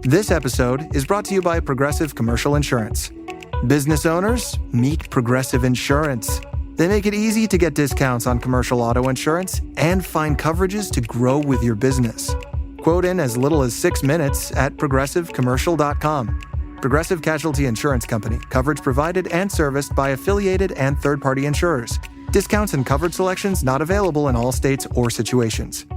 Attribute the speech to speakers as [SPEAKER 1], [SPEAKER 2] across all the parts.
[SPEAKER 1] This episode is brought to you by Progressive Commercial Insurance. Business owners, meet Progressive Insurance. They make it easy to get discounts on commercial auto insurance and find coverages to grow with your business. Quote in as little as 6 minutes at progressivecommercial.com. Progressive Casualty Insurance Company. Coverage provided and serviced by affiliated and third-party insurers. Discounts and coverage selections not available in all states or situations.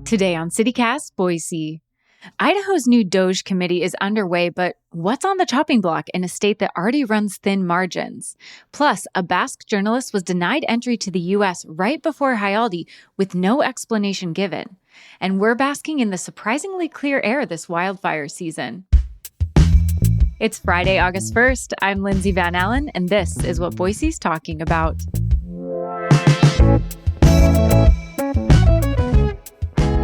[SPEAKER 2] Today on CityCast Boise, Idaho's new DOGE committee is underway, but what's on the chopping block in a state that already runs thin margins? Plus, a Basque journalist was denied entry to the U.S. right before Jaialdi with no explanation given. And we're basking in the surprisingly clear air this wildfire season. It's Friday, August 1st. I'm Lindsay Van Allen, and this is what Boise's talking about.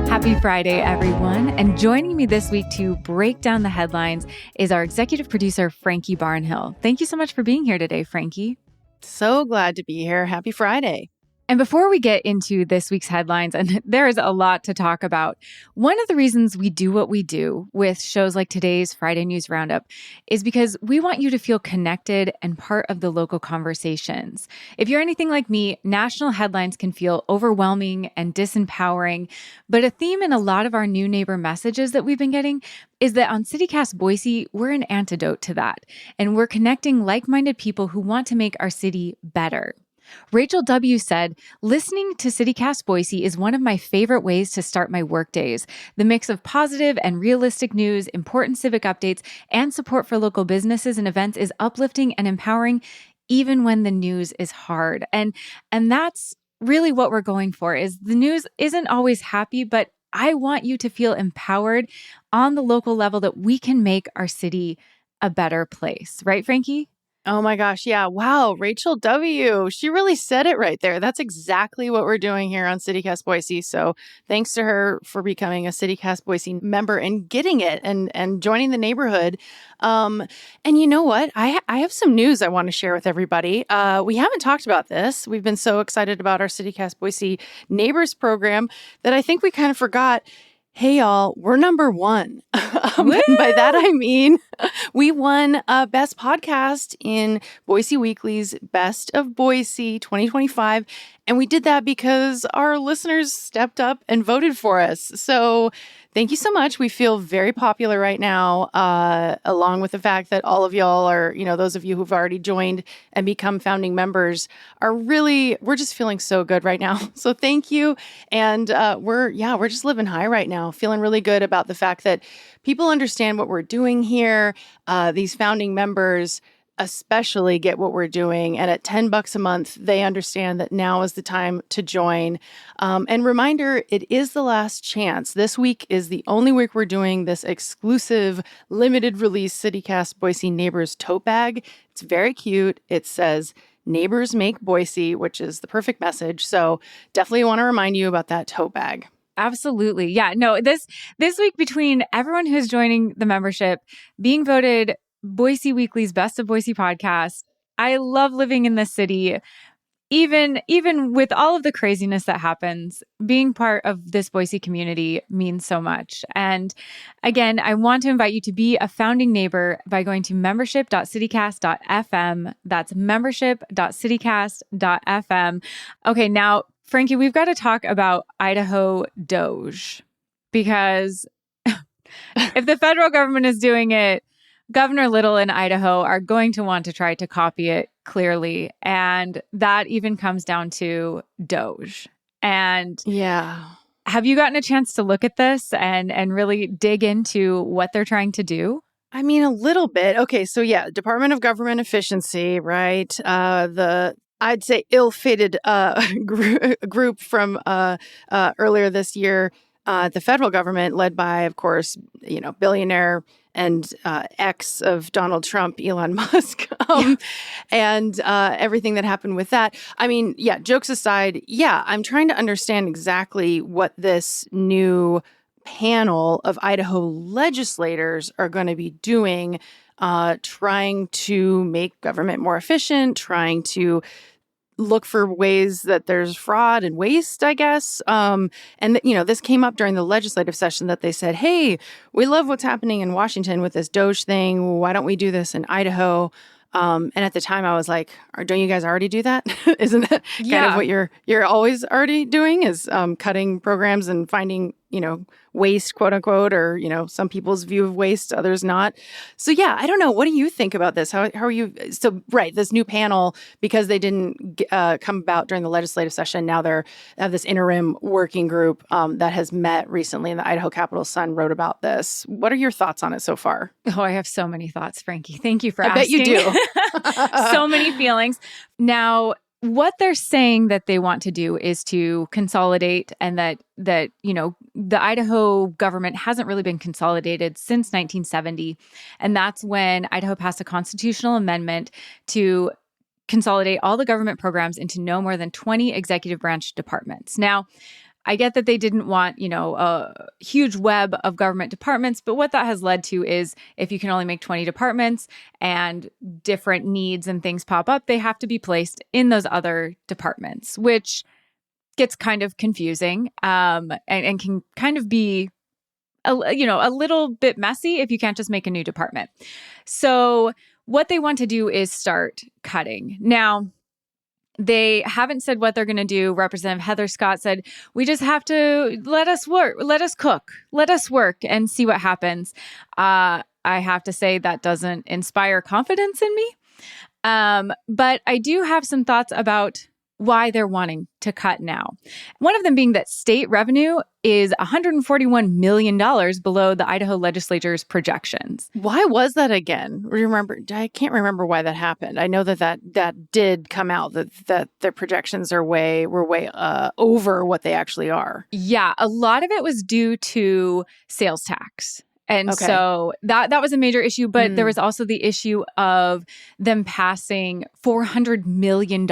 [SPEAKER 2] Happy Friday, everyone. And joining me this week to break down the headlines is our executive producer, Frankie Barnhill. Thank you so much for being here today, Frankie.
[SPEAKER 3] So glad to be here. Happy Friday.
[SPEAKER 2] And before we get into this week's headlines, and there is a lot to talk about, one of the reasons we do what we do with shows like today's Friday News Roundup is because we want you to feel connected and part of the local conversations. If you're anything like me, national headlines can feel overwhelming and disempowering, but a theme in a lot of our new neighbor messages that we've been getting is that on CityCast Boise, we're an antidote to that, and we're connecting like-minded people who want to make our city better. Rachel W. said, listening to CityCast Boise is one of my favorite ways to start my work days. The mix of positive and realistic news, important civic updates, and support for local businesses and events is uplifting and empowering, even when the news is hard. And that's really what we're going for, is the news isn't always happy, but I want you to feel empowered on the local level that we can make our city a better place. Right, Frankie?
[SPEAKER 3] Oh my gosh. Yeah. Wow. Rachel W. She really said it right there. That's exactly what we're doing here on CityCast Boise. So thanks to her for becoming a CityCast Boise member and getting it and joining the neighborhood. And you know what? I have some news I want to share with everybody. We haven't talked about this. We've been so excited about our CityCast Boise Neighbors program that I think we kind of forgot. Hey, y'all, we're number one. And by that, I mean, we won Best Podcast in Boise Weekly's Best of Boise 2025. And we did that because our listeners stepped up and voted for us. So thank you so much. We feel very popular right now, along with the fact that all of y'all are, those of you who've already joined and become founding members we're just feeling so good right now. So thank you. And we're just living high right now, feeling really good about the fact that people understand what we're doing here. These founding members especially get what we're doing. And at $10 a month, they understand that now is the time to join. And reminder, it is the last chance. This week is the only week we're doing this exclusive limited release CityCast Boise Neighbors tote bag. It's very cute. It says, "Neighbors make Boise," which is the perfect message. So definitely want to remind you about that tote bag.
[SPEAKER 2] Absolutely. Yeah, no, this week between everyone who's joining the membership, being voted Boise Weekly's Best of Boise podcast, I love living in this city. Even with all of the craziness that happens, being part of this Boise community means so much. And again, I want to invite you to be a founding neighbor by going to membership.citycast.fm. That's membership.citycast.fm. Okay, now, Frankie, we've got to talk about Idaho DOGE, because if the federal government is doing it, Governor Little in Idaho are going to want to try to copy it clearly. And that even comes down to DOGE. And
[SPEAKER 3] yeah,
[SPEAKER 2] have you gotten a chance to look at this and really dig into what they're trying to do?
[SPEAKER 3] I mean, a little bit. Okay, so yeah, Department of Government Efficiency, right? I'd say ill-fated group from earlier this year, the federal government led by, of course, billionaire and ex of Donald Trump, Elon Musk, and everything that happened with that. I mean, yeah, jokes aside, yeah, I'm trying to understand exactly what this new panel of Idaho legislators are going to be doing, trying to make government more efficient, trying to look for ways that there's fraud and waste, I guess. This came up during the legislative session that they said, hey, we love what's happening in Washington with this DOGE thing. Why don't we do this in Idaho? And at the time I was like, don't you guys already do that? Isn't that kind of what you're always already doing is cutting programs and finding, waste, quote unquote, or, some people's view of waste, others not. So, yeah, I don't know. What do you think about this? How are you? So, right, this new panel, because they didn't come about during the legislative session, now they have this interim working group that has met recently, and the Idaho Capitol Sun wrote about this. What are your thoughts on it so far?
[SPEAKER 2] Oh, I have so many thoughts, Frankie. Thank you for asking.
[SPEAKER 3] I bet you do.
[SPEAKER 2] So many feelings. Now, what they're saying that they want to do is to consolidate, and that the Idaho government hasn't really been consolidated since 1970. And that's when Idaho passed a constitutional amendment to consolidate all the government programs into no more than 20 executive branch departments. Now, I get that they didn't want, a huge web of government departments, but what that has led to is if you can only make 20 departments and different needs and things pop up, they have to be placed in those other departments, which gets kind of confusing and can kind of be, a little bit messy if you can't just make a new department. So what they want to do is start cutting. Now, they haven't said what they're going to do. Representative Heather Scott said, we just have to let us work, let us cook, let us work and see what happens. I have to say that doesn't inspire confidence in me. But I do have some thoughts about why they're wanting to cut now. One of them being that state revenue is $141 million below the Idaho legislature's projections.
[SPEAKER 3] Why was that again? I can't remember why that happened. I know that did come out, that their projections were way over what they actually are.
[SPEAKER 2] Yeah, a lot of it was due to sales tax. And so that was a major issue, but there was also the issue of them passing $400 million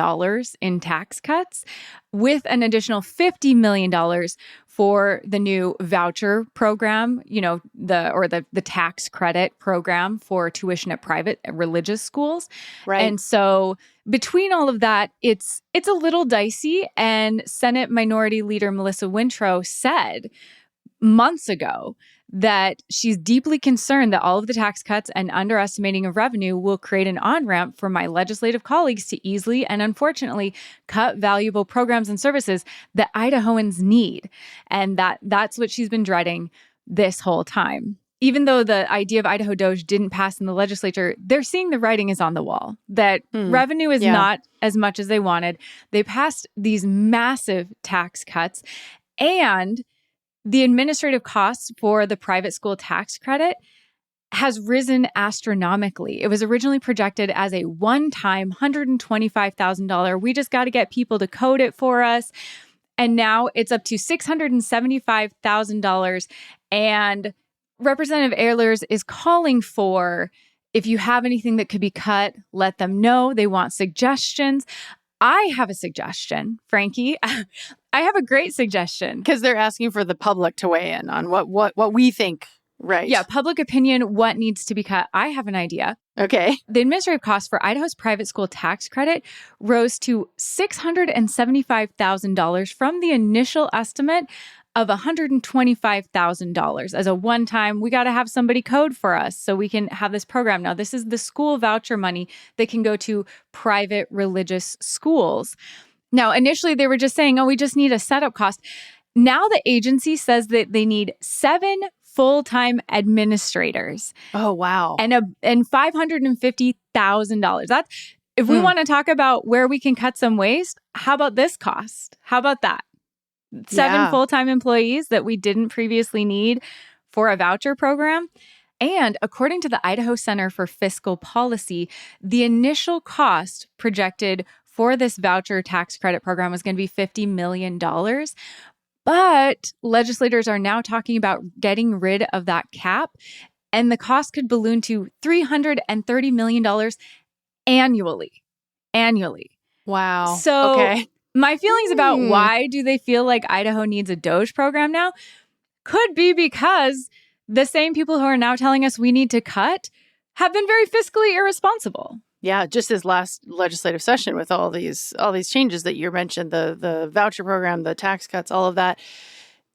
[SPEAKER 2] in tax cuts with an additional $50 million for the new voucher program, the tax credit program for tuition at private religious schools.
[SPEAKER 3] Right.
[SPEAKER 2] And so between all of that, it's a little dicey. And Senate Minority Leader Melissa Wintrow said months ago that she's deeply concerned that all of the tax cuts and underestimating of revenue will create an on-ramp for my legislative colleagues to easily and unfortunately cut valuable programs and services that Idahoans need. And that's what she's been dreading this whole time. Even though the idea of Idaho DOGE didn't pass in the legislature, they're seeing the writing is on the wall, that revenue is not as much as they wanted. They passed these massive tax cuts, and the administrative costs for the private school tax credit has risen astronomically. It was originally projected as a one-time $125,000. We just got to get people to code it for us. And now it's up to $675,000. And Representative Ehlers is calling for, if you have anything that could be cut, let them know. They want suggestions. I have a suggestion, Frankie. I have a great suggestion.
[SPEAKER 3] Because they're asking for the public to weigh in on what we think, right?
[SPEAKER 2] Yeah, public opinion, what needs to be cut. I have an idea.
[SPEAKER 3] Okay.
[SPEAKER 2] The administrative cost for Idaho's private school tax credit rose to $675,000 from the initial estimate of $125,000 as a one-time, we got to have somebody code for us so we can have this program. Now, this is the school voucher money that can go to private religious schools. Now, initially, they were just saying, we just need a setup cost. Now the agency says that they need 7 full-time administrators.
[SPEAKER 3] Oh, wow.
[SPEAKER 2] And $550,000. That's, if we want to talk about where we can cut some waste, how about this cost? How about that? 7 full-time employees that we didn't previously need for a voucher program. And according to the Idaho Center for Fiscal Policy, the initial cost projected for this voucher tax credit program was going to be $50 million. But legislators are now talking about getting rid of that cap, and the cost could balloon to $330 million annually.
[SPEAKER 3] Wow.
[SPEAKER 2] So my feelings about why do they feel like Idaho needs a DOGE program now could be because the same people who are now telling us we need to cut have been very fiscally irresponsible.
[SPEAKER 3] Yeah, just this last legislative session with all these changes that you mentioned, the voucher program, the tax cuts, all of that.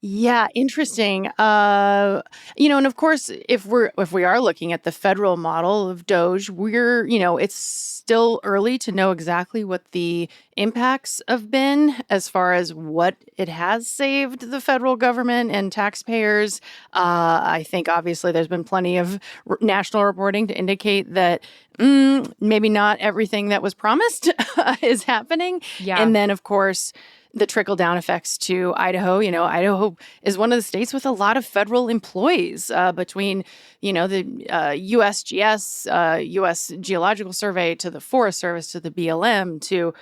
[SPEAKER 3] Yeah, interesting. And of course, if we are looking at the federal model of DOGE, it's still early to know exactly what the impacts have been as far as what it has saved the federal government and taxpayers. I think obviously there's been plenty of national reporting to indicate that maybe not everything that was promised is happening.
[SPEAKER 2] Yeah.
[SPEAKER 3] And then, of course, the trickle-down effects to Idaho. Idaho is one of the states with a lot of federal employees between, the USGS, U.S. Geological Survey, to the Forest Service, to the BLM, to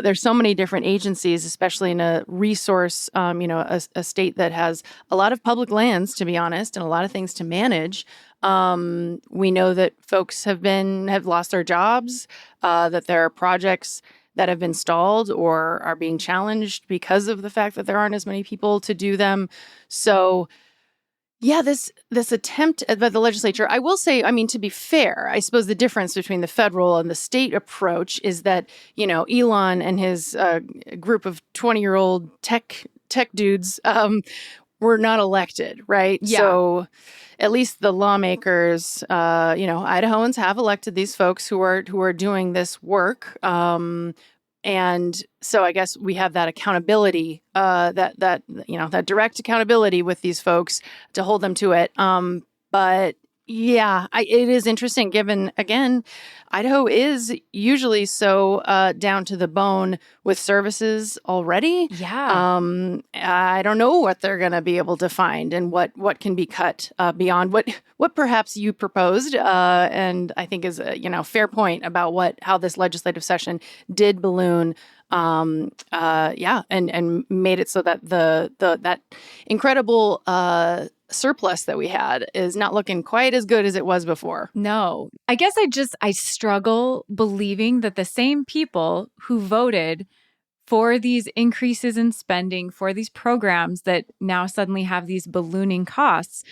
[SPEAKER 3] there's so many different agencies, especially in a resource, a state that has a lot of public lands, to be honest, and a lot of things to manage. We know that folks have lost their jobs, that there are projects that have been stalled or are being challenged because of the fact that there aren't as many people to do them. So, yeah, this attempt by the legislature, I will say, to be fair, I suppose the difference between the federal and the state approach is that, Elon and his group of 20-year-old tech dudes were not elected, right?
[SPEAKER 2] Yeah.
[SPEAKER 3] So at least the lawmakers, Idahoans have elected these folks who are doing this work. And so I guess we have that accountability, that direct accountability with these folks to hold them to it. But yeah, it is interesting given, again, Idaho is usually so down to the bone with services already.
[SPEAKER 2] Yeah.
[SPEAKER 3] I don't know what they're going to be able to find and what can be cut beyond what perhaps you proposed. And I think is a fair point about how this legislative session did balloon. And made it so that that incredible surplus that we had is not looking quite as good as it was before.
[SPEAKER 2] No, I guess I struggle believing that the same people who voted for these increases in spending for these programs that now suddenly have these ballooning costs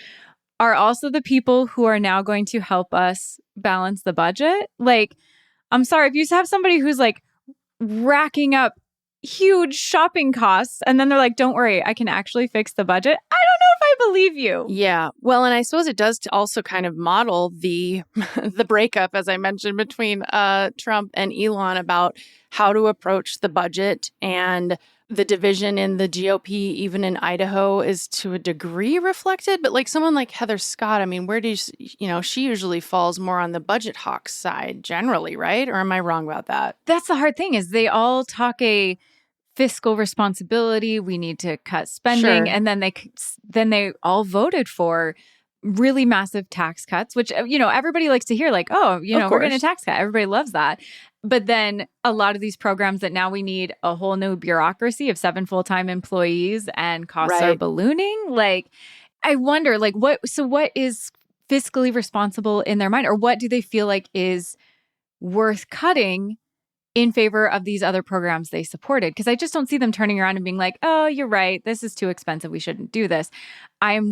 [SPEAKER 2] are also the people who are now going to help us balance the budget. Like, I'm sorry, if you have somebody who's like racking up huge shopping costs and then they're like, don't worry, I can actually fix the budget, I don't know if I believe you.
[SPEAKER 3] Yeah. Well, and I suppose it does to also kind of model the breakup, as I mentioned, between Trump and Elon about how to approach the budget. And the division in the GOP, even in Idaho, is to a degree reflected. But like someone like Heather Scott, where do she usually falls more on the budget hawk side generally, right? Or am I wrong about that?
[SPEAKER 2] That's the hard thing, is they all talk a fiscal responsibility. We need to cut spending.
[SPEAKER 3] Sure.
[SPEAKER 2] And then they all voted for really massive tax cuts, which, everybody likes to hear, like, oh, we're going to tax cut. Everybody loves that. But then a lot of these programs that now we need a whole new bureaucracy of 7 full-time employees and costs are ballooning. Like, I wonder, like, what is fiscally responsible in their mind, or what do they feel like is worth cutting in favor of these other programs they supported? Because I just don't see them turning around and being like, oh, you're right, this is too expensive, we shouldn't do this. I'm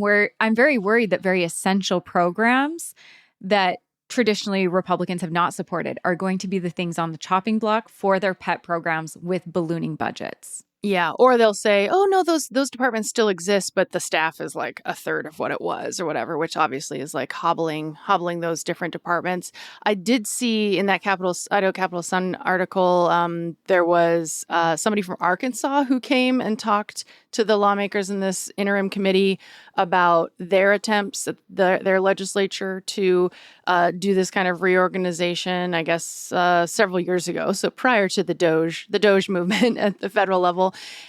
[SPEAKER 2] very worried that very essential programs that traditionally Republicans have not supported are going to be the things on the chopping block for their pet programs with ballooning budgets.
[SPEAKER 3] Yeah. Or they'll say, oh, no, those departments still exist, but the staff is like a third of what it was or whatever, which obviously is like hobbling those different departments. I did see in that Idaho Capital Sun article, there was somebody from Arkansas who came and talked to the lawmakers in this interim committee about their attempts at their legislature to do this kind of reorganization, I guess, several years ago. So prior to the DOGE movement at the federal level.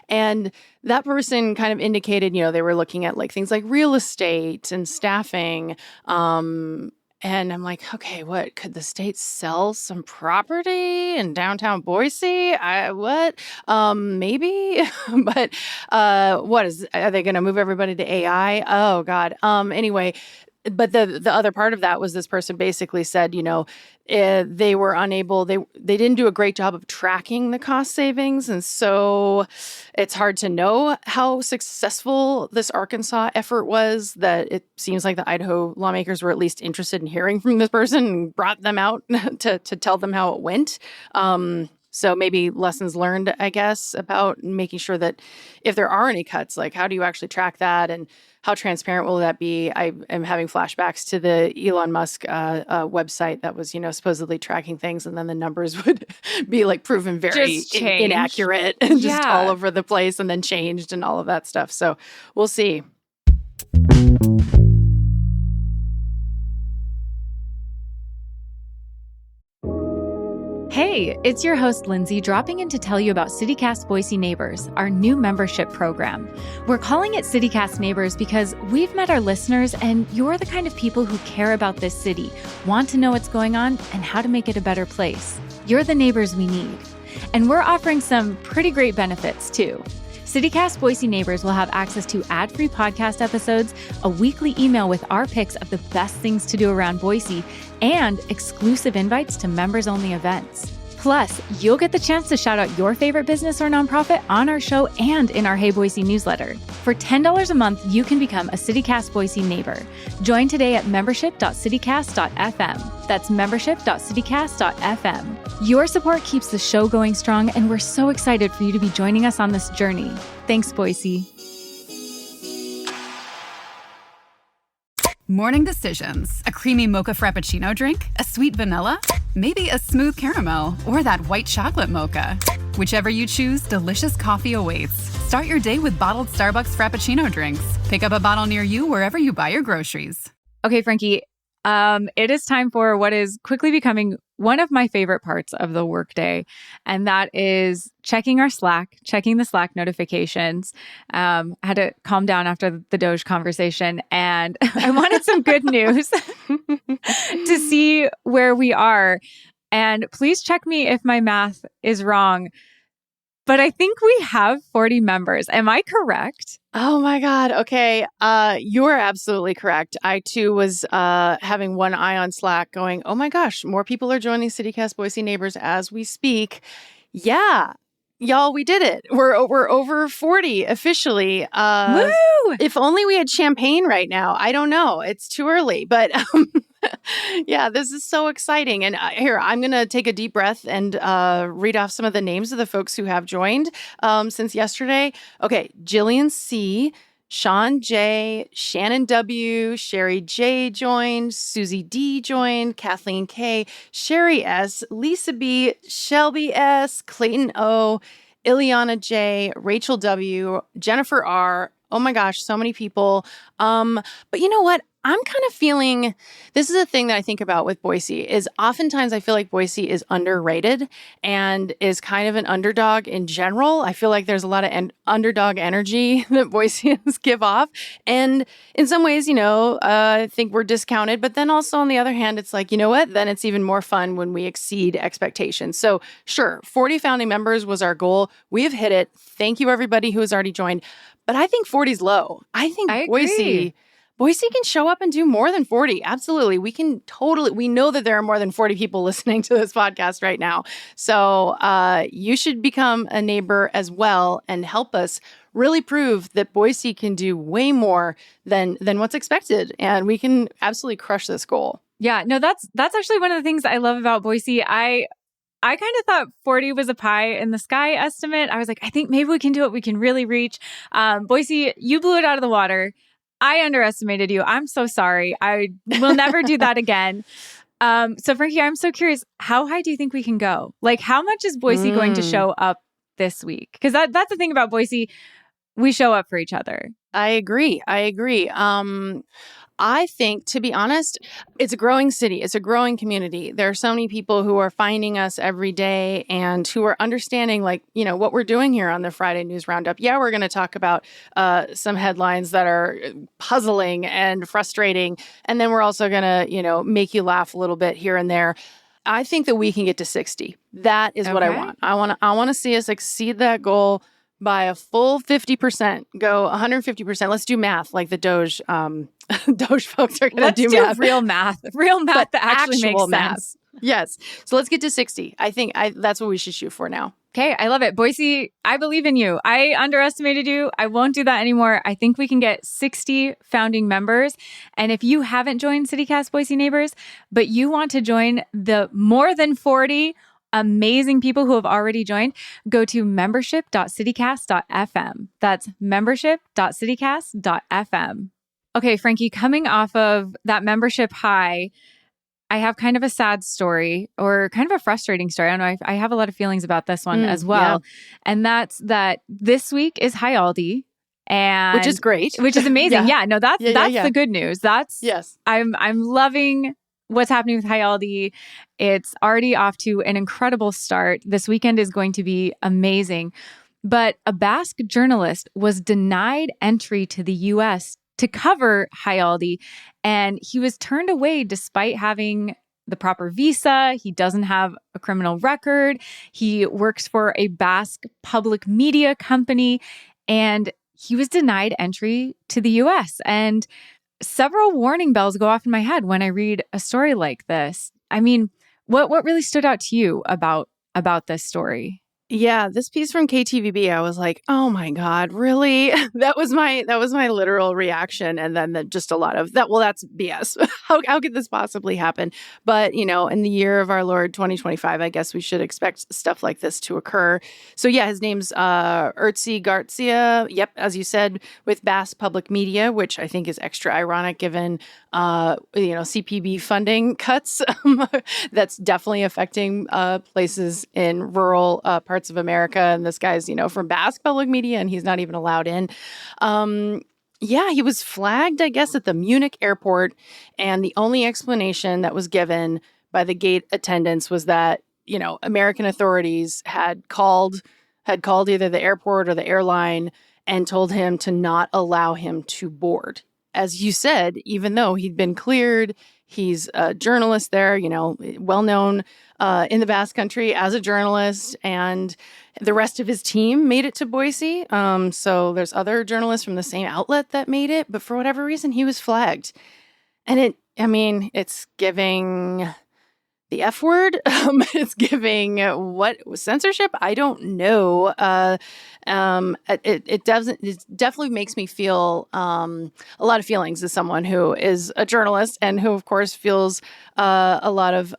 [SPEAKER 3] And that person kind of indicated, they were looking at like things like real estate and staffing. And I'm like, okay, what could the state sell some property in downtown Boise? Maybe, but are they going to move everybody to AI? Oh God. Anyway, But the other part of that was this person basically said, they were unable, they didn't do a great job of tracking the cost savings. And so it's hard to know how successful this Arkansas effort was, that it seems like the Idaho lawmakers were at least interested in hearing from this person and brought them out to tell them how it went. So maybe lessons learned, I guess, about making sure that if there are any cuts, like how do you actually track that and how transparent will that be? I am having flashbacks to the Elon Musk website that was, supposedly tracking things, and then the numbers would be like proven very inaccurate and just all over the place, and then changed and all of that stuff. So we'll see.
[SPEAKER 2] Hey, it's your host, Lindsay, dropping in to tell you about CityCast Boise Neighbors, our new membership program. We're calling it CityCast Neighbors because we've met our listeners, and you're the kind of people who care about this city, want to know what's going on, and how to make it a better place. You're the neighbors we need. And we're offering some pretty great benefits, too. CityCast Boise Neighbors will have access to ad-free podcast episodes, a weekly email with our picks of the best things to do around Boise, and exclusive invites to members-only events. Plus, you'll get the chance to shout out your favorite business or nonprofit on our show and in our Hey Boise newsletter. For $10 a month, you can become a CityCast Boise neighbor. Join today at membership.citycast.fm. That's membership.citycast.fm. Your support keeps the show going strong, and we're so excited for you to be joining us on this journey. Thanks, Boise.
[SPEAKER 4] Morning decisions. A creamy mocha frappuccino drink? A sweet vanilla? Maybe a smooth caramel or that white chocolate mocha. Whichever you choose, delicious coffee awaits. Start your day with bottled Starbucks Frappuccino drinks. Pick up a bottle near you wherever you buy your groceries.
[SPEAKER 2] Okay, Frankie, it is time for what is quickly becoming one of my favorite parts of the workday, and that is checking the Slack notifications. I had to calm down after the DOGE conversation, and I wanted some good news to see where we are. And please check me if my math is wrong, but I think we have 40 members. Am I correct?
[SPEAKER 3] Oh my God. Okay. You are absolutely correct. I too was having one eye on Slack going, oh my gosh, more people are joining CityCast Boise Neighbors as we speak. Yeah. Y'all, we did it. We're over 40 officially.
[SPEAKER 2] Woo!
[SPEAKER 3] If only we had champagne right now. I don't know. It's too early, but yeah, this is so exciting. And here, I'm going to take a deep breath and read off some of the names of the folks who have joined since yesterday. Okay, Jillian C., Sean J., Shannon W., Sherry J. joined, Susie D. joined, Kathleen K., Sherry S., Lisa B., Shelby S., Clayton O., Ileana J., Rachel W., Jennifer R. Oh my gosh, so many people. But you know what? I'm kind of feeling, this is a thing that I think about with Boise, is oftentimes I feel like Boise is underrated and is kind of an underdog in general. I feel like there's a lot of underdog energy that Boiseans give off. And in some ways, I think we're discounted. But then also on the other hand, it's like, you know what? Then it's even more fun when we exceed expectations. So sure, 40 founding members was our goal. We have hit it. Thank you, everybody who has already joined. But I think 40 is low. I think Boise can show up and do more than 40. Absolutely. We know that there are more than 40 people listening to this podcast right now. So you should become a neighbor as well and help us really prove that Boise can do way more than what's expected. And we can absolutely crush this goal.
[SPEAKER 2] Yeah, no, that's actually one of the things I love about Boise. I kind of thought 40 was a pie in the sky estimate. I was like, I think maybe we can do it. We can really reach. Boise, you blew it out of the water. I underestimated you. I'm so sorry. I will never do that again. So Frankie, I'm so curious, how high do you think we can go? Like, how much is Boise going to show up this week? Because that's the thing about Boise. We show up for each other.
[SPEAKER 3] I agree. I think, to be honest, it's a growing city. It's a growing community. There are so many people who are finding us every day and who are understanding, what we're doing here on the Friday News Roundup. Yeah, we're going to talk about some headlines that are puzzling and frustrating. And then we're also going to, make you laugh a little bit here and there. I think that we can get to 60. That is what I want. I want to see us exceed that goal by a full 50%, go 150%. Let's do math like the DOGE DOGE folks are going to do math.
[SPEAKER 2] Real math
[SPEAKER 3] But
[SPEAKER 2] that actually makes
[SPEAKER 3] math.
[SPEAKER 2] sense.
[SPEAKER 3] Yes. So let's get to 60. I think that's what we should shoot for now.
[SPEAKER 2] Okay, I love it. Boise, I believe in you. I underestimated you. I won't do that anymore. I think we can get 60 founding members. And if you haven't joined CityCast Boise Neighbors, but you want to join the more than 40 amazing people who have already joined, go to membership.citycast.fm. That's membership.citycast.fm. Okay, Frankie, coming off of that membership high, I have kind of a sad story or kind of a frustrating story. I don't know. I have a lot of feelings about this one as well. Yeah. And that's that this week is Jaialdi. And
[SPEAKER 3] which is great.
[SPEAKER 2] Which is amazing. Yeah. No, that's the good news.
[SPEAKER 3] Yes.
[SPEAKER 2] I'm loving what's happening with Jaialdi. It's already off to an incredible start. This weekend is going to be amazing. But a Basque journalist was denied entry to the U.S. to cover Jaialdi, and he was turned away despite having the proper visa. He doesn't have a criminal record. He works for a Basque public media company, and he was denied entry to the U.S. And several warning bells go off in my head when I read a story like this. I mean, what really stood out to you about this story?
[SPEAKER 3] Yeah, this piece from KTVB, I was like, "Oh my God, really?" That was my literal reaction, and then just a lot of that. Well, that's BS. How could this possibly happen? But in the year of our Lord 2025, I guess we should expect stuff like this to occur. So yeah, his name's Ertzi Garcia. Yep, as you said, with Basque Public Media, which I think is extra ironic given CPB funding cuts. That's definitely affecting places in rural parts of America. And this guy's, from Basque Public Media, and he's not even allowed in. He was flagged, I guess, at the Munich airport. And the only explanation that was given by the gate attendants was that, American authorities had called either the airport or the airline and told him to not allow him to board. As you said, even though he'd been cleared, he's a journalist there, well known in the Basque Country as a journalist, and the rest of his team made it to Boise. So there's other journalists from the same outlet that made it, but for whatever reason, he was flagged. And it's giving the F word. It's giving what censorship? I don't know. It definitely makes me feel a lot of feelings as someone who is a journalist and who, of course, feels a lot of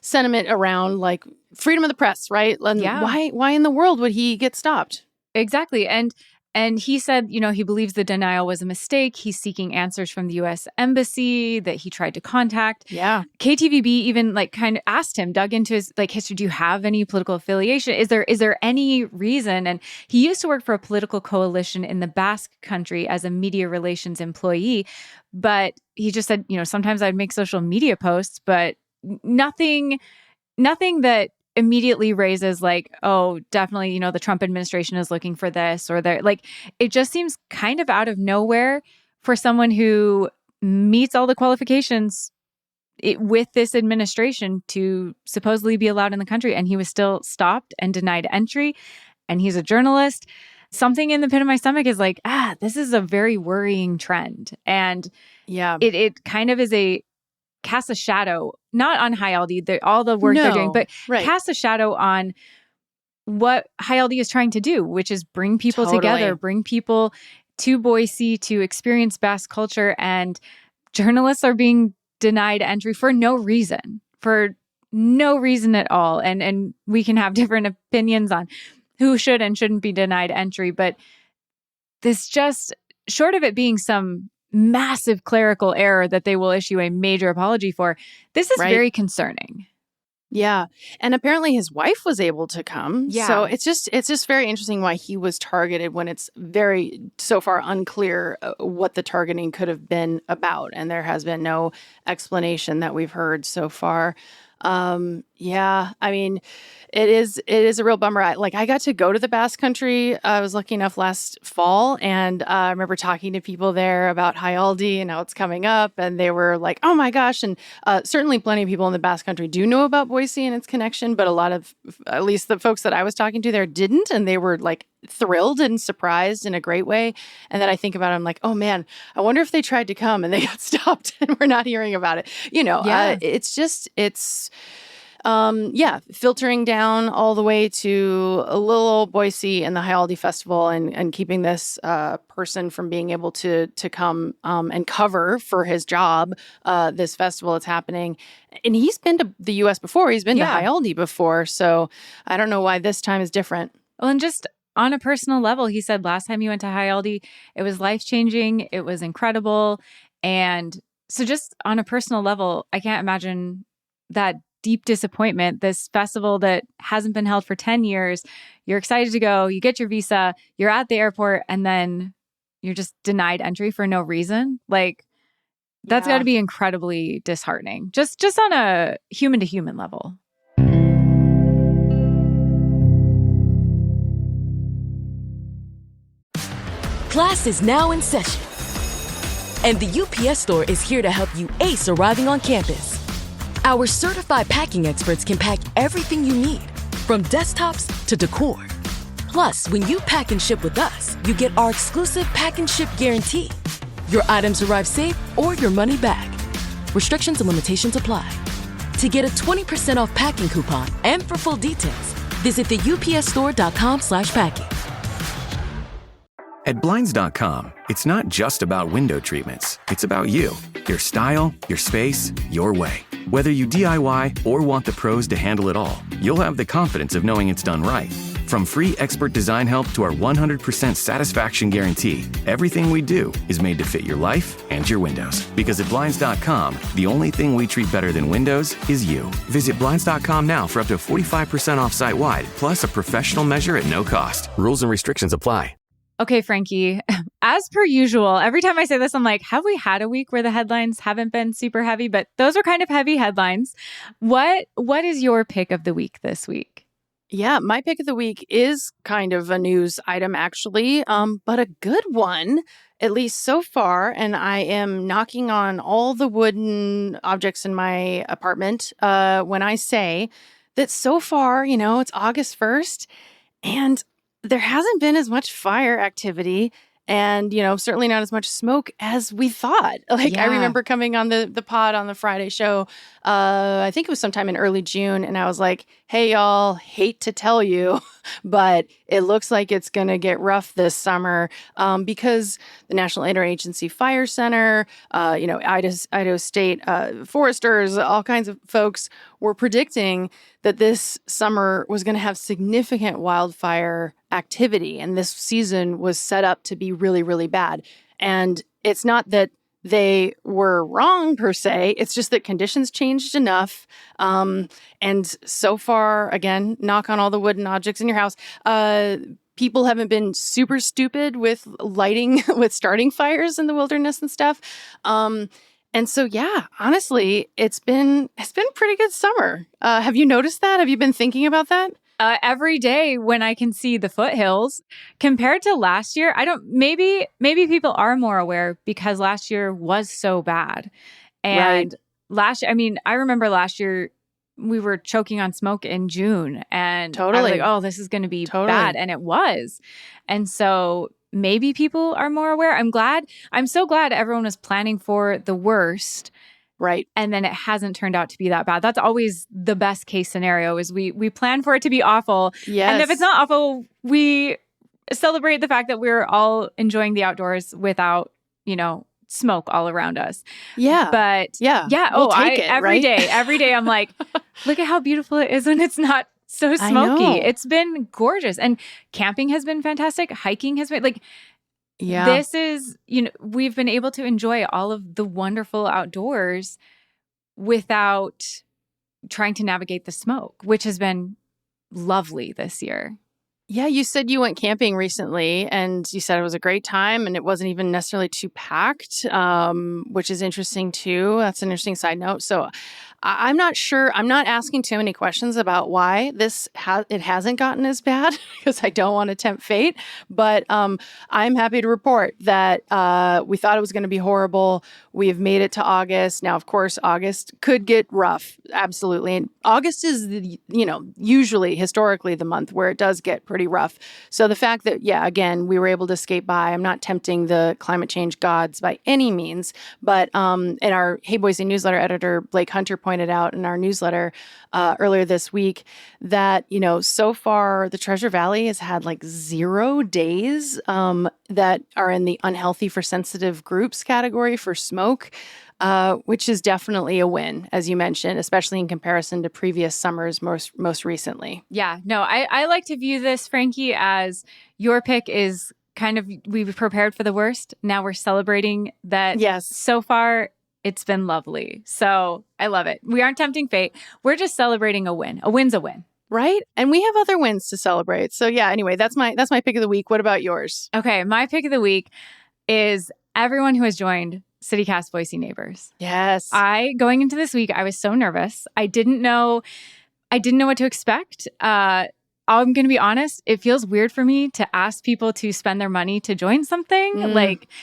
[SPEAKER 3] sentiment around like freedom of the press, right? And why in the world would he get stopped?
[SPEAKER 2] Exactly. And he said, he believes the denial was a mistake. He's seeking answers from the U.S. Embassy that he tried to contact.
[SPEAKER 3] Yeah.
[SPEAKER 2] KTVB even kind of asked him, dug into his history. Do you have any political affiliation? Is there any reason? And he used to work for a political coalition in the Basque Country as a media relations employee. But he just said, sometimes I'd make social media posts, but nothing that immediately raises oh, definitely, the Trump administration is looking for this or there. It just seems kind of out of nowhere for someone who meets all the qualifications with this administration to supposedly be allowed in the country. And he was still stopped and denied entry. And he's a journalist. Something in the pit of my stomach is this is a very worrying trend. And
[SPEAKER 3] yeah,
[SPEAKER 2] it kind of is casts a shadow, not on Jaialdi, all the work they're doing, but casts a shadow on what Jaialdi is trying to do, which is bring people together, bring people to Boise to experience Basque culture. And journalists are being denied entry for no reason at all. And we can have different opinions on who should and shouldn't be denied entry. But this just, short of it being some massive clerical error that they will issue a major apology for, this is very concerning.
[SPEAKER 3] Yeah. And apparently his wife was able to come. Yeah. So it's just very interesting why he was targeted when it's very, so far, unclear what the targeting could have been about. And there has been no explanation that we've heard so far. It is a real bummer. I got to go to the Basque Country. I was lucky enough last fall, and I remember talking to people there about Jaialdi and how it's coming up, and they were like, "Oh my gosh!" And certainly, plenty of people in the Basque Country do know about Boise and its connection, but a lot of, at least the folks that I was talking to there, didn't, and they were like thrilled and surprised in a great way. And then I think about it, I'm like, oh man, I wonder if they tried to come and they got stopped and we're not hearing about it. Filtering down all the way to a little old Boise and the Jaialdi Festival, and keeping this person from being able to come and cover for his job this festival that's happening. And he's been to the U.S. before. He's been to Jaialdi before. So I don't know why this time is different.
[SPEAKER 2] Well, and just on a personal level, he said last time he went to Jaialdi, it was life-changing. It was incredible. And so just on a personal level, I can't imagine that deep disappointment. This festival that hasn't been held for 10 years, you're excited to go, you get your visa, you're at the airport, and then you're just denied entry for no reason. Like, that's got to be incredibly disheartening, just on a human-to-human level.
[SPEAKER 5] Class is now in session, and the UPS Store is here to help you ace arriving on campus. Our certified packing experts can pack everything you need, from desktops to decor. Plus, when you pack and ship with us, you get our exclusive pack and ship guarantee. Your items arrive safe or your money back. Restrictions and limitations apply. To get a 20% off packing coupon and for full details, visit theupsstore.com/packing.
[SPEAKER 6] At Blinds.com, it's not just about window treatments. It's about you, your style, your space, your way. Whether you DIY or want the pros to handle it all, you'll have the confidence of knowing it's done right. From free expert design help to our 100% satisfaction guarantee, everything we do is made to fit your life and your windows. Because at Blinds.com, the only thing we treat better than windows is you. Visit Blinds.com now for up to 45% off site-wide, plus a professional measure at no cost. Rules and restrictions apply.
[SPEAKER 2] Okay, Frankie, as per usual, every time I say this, I'm like, have we had a week where the headlines haven't been super heavy? But those are kind of heavy headlines. What is your pick of the week this week?
[SPEAKER 3] Yeah, my pick of the week is kind of a news item, actually, but a good one, at least so far. And I am knocking on all the wooden objects in my apartment when I say that so far, it's August 1st, and there hasn't been as much fire activity and, certainly not as much smoke as we thought. I remember coming on the pod on the Friday show, I think it was sometime in early June, and I was like, hey, y'all, hate to tell you, but it looks like it's going to get rough this summer because the National Interagency Fire Center, Idaho State foresters, all kinds of folks were predicting that this summer was going to have significant wildfire activity. And this season was set up to be really, really bad. And it's not that they were wrong per se. It's just that conditions changed enough. And so far, again, knock on all the wooden objects in your house, people haven't been super stupid with starting fires in the wilderness and stuff. And so, honestly, it's been a pretty good summer. Have you noticed that? Have you been thinking about that?
[SPEAKER 2] Every day when I can see the foothills compared to last year, maybe people are more aware because last year was so bad. And I remember last year we were choking on smoke in June and I was like, oh, this is going to be bad. And it was. And so maybe people are more aware. I'm so glad everyone was planning for the worst.
[SPEAKER 3] Right.
[SPEAKER 2] And then it hasn't turned out to be that bad. That's always the best case scenario is we plan for it to be awful.
[SPEAKER 3] Yes.
[SPEAKER 2] And if it's not awful, we celebrate the fact that we're all enjoying the outdoors without, smoke all around us.
[SPEAKER 3] Yeah.
[SPEAKER 2] But
[SPEAKER 3] we'll take it,
[SPEAKER 2] every day I'm like, look at how beautiful it is when it's not so smoky. It's been gorgeous. And camping has been fantastic. Hiking has been this is, we've been able to enjoy all of the wonderful outdoors without trying to navigate the smoke, which has been lovely this year.
[SPEAKER 3] Yeah, you said you went camping recently and you said it was a great time and it wasn't even necessarily too packed, which is interesting too. That's an interesting side note. So I'm not sure. I'm not asking too many questions about why it hasn't gotten as bad because I don't want to tempt fate. But I'm happy to report that we thought it was going to be horrible. We have made it to August. Now, of course, August could get rough. Absolutely. And August is, usually historically the month where it does get pretty rough. So the fact that, again, we were able to skate by. I'm not tempting the climate change gods by any means. But in our Hey Boise newsletter editor, Blake Hunter, pointed out in our newsletter earlier this week that, so far the Treasure Valley has had like 0 days that are in the unhealthy for sensitive groups category for smoke, which is definitely a win, as you mentioned, especially in comparison to previous summers most recently.
[SPEAKER 2] Yeah, no, I like to view this, Frankie, as your pick is kind of, we've prepared for the worst. Now we're celebrating that.
[SPEAKER 3] Yes.
[SPEAKER 2] So far, it's been lovely. So I love it. We aren't tempting fate. We're just celebrating a win. A win's a win.
[SPEAKER 3] Right? And we have other wins to celebrate. So anyway, that's my pick of the week. What about yours?
[SPEAKER 2] Okay, my pick of the week is everyone who has joined CityCast Boise Neighbors.
[SPEAKER 3] Yes.
[SPEAKER 2] Going into this week, I was so nervous. I didn't know what to expect. I'm going to be honest, it feels weird for me to ask people to spend their money to join something.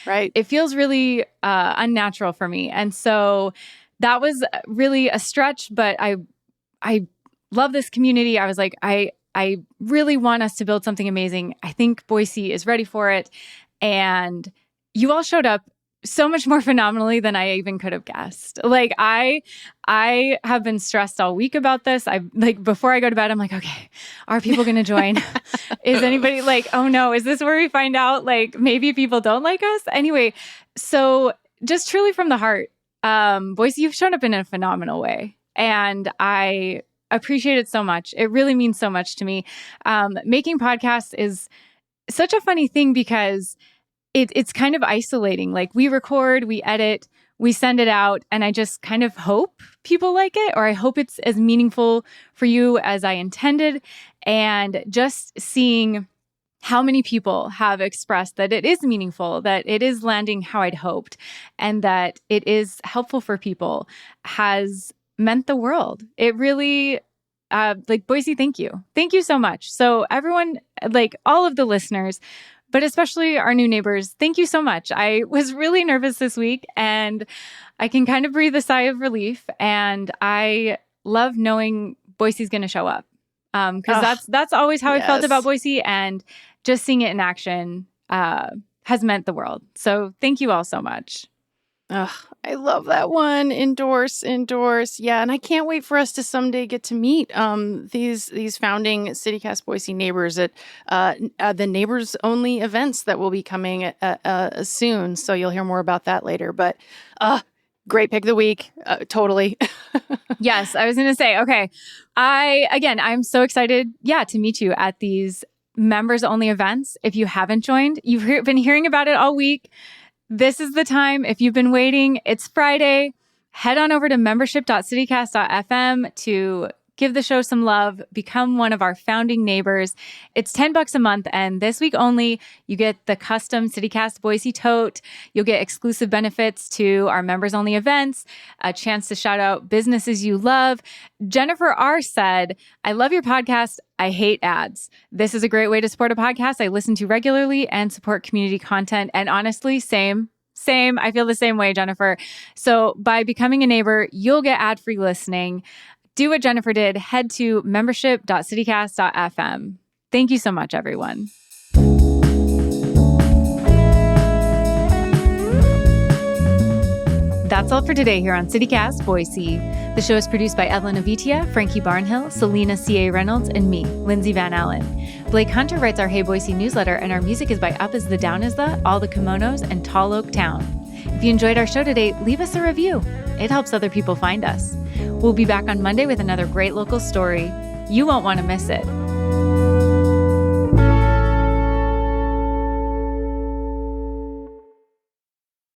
[SPEAKER 3] Right.
[SPEAKER 2] It feels really unnatural for me. And so that was really a stretch, but I love this community. I was like, I really want us to build something amazing. I think Boise is ready for it. And you all showed up so much more phenomenally than I even could have guessed. Like I have been stressed all week about this. Before I go to bed, I'm like, okay, are people going to join? Is anybody oh no, is this where we find out maybe people don't like us? Anyway, so just truly from the heart, Boise, you've shown up in a phenomenal way. And I appreciate it so much. It really means so much to me. Making podcasts is such a funny thing because it's kind of isolating. We record, we edit, we send it out, and I just kind of hope people like it, or I hope it's as meaningful for you as I intended. And just seeing how many people have expressed that it is meaningful, that it is landing how I'd hoped, and that it is helpful for people has meant the world. It really, Boise, thank you. Thank you so much. So everyone, all of the listeners, but especially our new neighbors, thank you so much. I was really nervous this week and I can kind of breathe a sigh of relief. And I love knowing Boise's going to show up because that's always how I felt about Boise. And just seeing it in action has meant the world. So thank you all so much.
[SPEAKER 3] I love that one. Endorse. Yeah, and I can't wait for us to someday get to meet these founding CityCast Boise neighbors at the neighbors only events that will be coming soon. So you'll hear more about that later. But great pick of the week. Totally.
[SPEAKER 2] Yes, I was going to say, okay. I'm so excited, to meet you at these members only events. If you haven't joined, you've been hearing about it all week. This is the time. If you've been waiting, it's Friday. Head on over to membership.citycast.fm to give the show some love. Become one of our founding neighbors. It's $10 a month. And this week only, you get the custom CityCast Boise tote. You'll get exclusive benefits to our members only events, a chance to shout out businesses you love. Jennifer R. said, I love your podcast. I hate ads. This is a great way to support a podcast I listen to regularly and support community content. And honestly, same. I feel the same way, Jennifer. So by becoming a neighbor, you'll get ad-free listening. Do what Jennifer did. Head to membership.citycast.fm. Thank you so much, everyone. That's all for today here on CityCast Boise. The show is produced by Evelyn Avitia, Frankie Barnhill, Selena C.A. Reynolds, and me, Lindsay Van Allen. Blake Hunter writes our Hey Boise newsletter, and our music is by Up Is the Down Is the, All the Kimonos, and Tall Oak Town. If you enjoyed our show today, leave us a review. It helps other people find us. We'll be back on Monday with another great local story. You won't want to miss it.